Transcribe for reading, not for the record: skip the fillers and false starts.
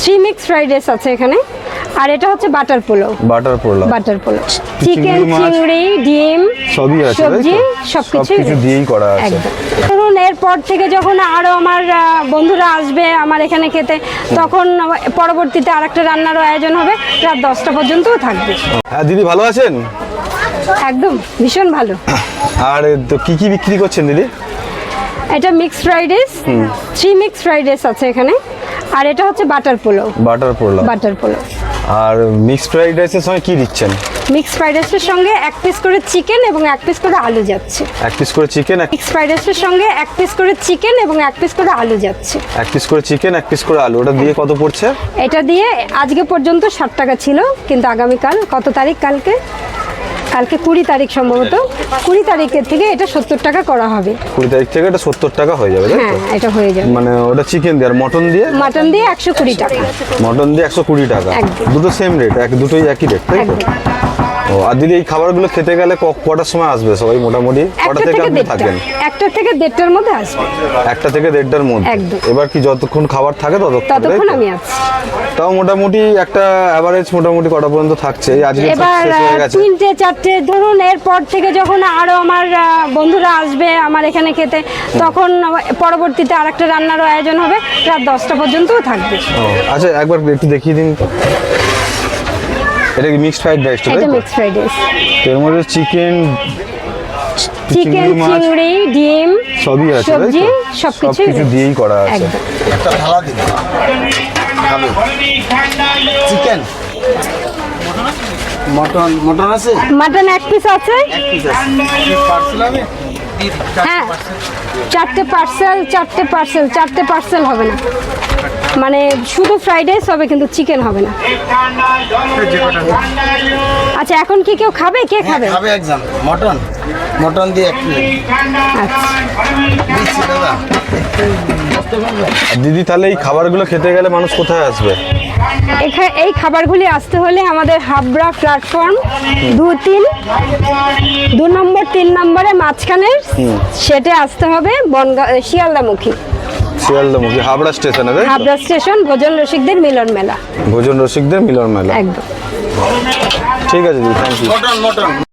Three mix fried rice আছে এখানে। আর এটা হচ্ছে butter pulao. Butter pulao chicken, চিংড়ি, ডিম সবই আছে, সবজি সবকিছু দিয়েই করা আছে। ধরুন এরপর থেকে যখন আরো আমার বন্ধুরা আসবে আমার এখানে খেতে, তখন পরবর্তীতে আরেকটা রান্নারও আয়োজন হবে, রাত 10টা পর্যন্তও থাকবে। হ্যাঁ দিদি, ভালো আছেন? একদম ভীষণ ভালো। আর তো কি কি বিক্রি করছেন দিদি? এটা mix fried rice, three mix fried rice আছে এখানে। আর এটা হচ্ছে বাটার পোলাও। বাটার পোলাও। আর মিক্স ফ্রাইড রাইসের সঙ্গে কি দিচ্ছেন? মিক্স ফ্রাইড রাইসের সঙ্গে 1 পিস করে চিকেন এবং 1 পিস করে আলু যাচ্ছে। 1 পিস করে চিকেন, মিক্স ফ্রাইড রাইসের সঙ্গে 1 পিস করে চিকেন এবং 1 পিস করে আলু যাচ্ছে। 1 পিস করে চিকেন, 1 পিস করে আলু। ওটা দিয়ে কত পড়ছে? এটা দিয়ে আজকে পর্যন্ত 60 টাকা ছিল, কিন্তু আগামীকাল কত তারিখ? কালকে 20 তারিখ সম্ভবত। 20 তারিখের থেকে এটা 70 টাকা করা হবে। 20 তারিখ থেকে এটা 70 টাকা হয়ে যাবে, তাই তো? হ্যাঁ, এটা হয়ে যাবে। মানে ওটা চিকেন দিয়ে আর মটন দিয়ে? মটন দিয়ে 120 টাকা। মটন দিয়ে 120 টাকা। দুটো সেম রেট, দুটোই একই রেট, তাই তো? ও, আর দিদি এই খাবারগুলো খেতে গেলে কটার সময় আসবে সবাই মোটামুটি? কটা থেকে আপনি থাকেন? 1টা থেকে 1:30টার মধ্যে আসবে। 1টা থেকে 1:30টার মধ্যে। এবার কি যতক্ষণ খাবার থাকে ততক্ষণ আমি আছি। তাও মোটামুটি একটা এভারেজ মোটামুটি কটা পর্যন্ত থাকছে? আজকে এবার 3টে 4টে, ধরুন এরপর থেকে যখন আরো আমার বন্ধুরা আসবে আমার এখানে খেতে, তখন পরবর্তীতে আরেকটা রান্নারও আয়োজন হবে, রাত 10টা পর্যন্তও থাকবে। আচ্ছা, একবার একটু দেখিয়ে দিন। এটা কি মিক্সড ফ্রাইড রাইস? এটা মিক্সড ফ্রাইড রাইস। এর মধ্যে চিকেন, চিংড়ি, ডিম সবই আছে, সবজি সবকিছু দিয়েই করা আছে। একটা থালা দিন। চিকেন, মটন আছে? মটন 1 পিস আছে। পার্সেল হবে? হ্যাঁ, 4টে পার্সেল হবে না, মানে শুধু ফ্রাইড রাইস হবে, কিন্তু চিকেন হবে না। আচ্ছা, এখন কি কেউ খাবে? কে খাবে? খাবে একজন। মটন দিয়ে 1 প্লেট। আচ্ছা দিচ্ছি দাদা। দিদি, তাহলে এই খাবারগুলো খেতে গেলে মানুষ কোথায় আসবে? এই খাবারগুলি আসতে হলে আমাদের হাবড়া প্ল্যাটফর্ম 2 নম্বর 3 নম্বরে মাঝখানে সেটে আসতে হবে, শিয়ালদামুখী হাবড়া স্টেশনে? হাবড়া স্টেশন, ভোজন রসিকদের মিলন মেলা। একদম। ঠিক আছে দিদি, থ্যাংক ইউ। মটন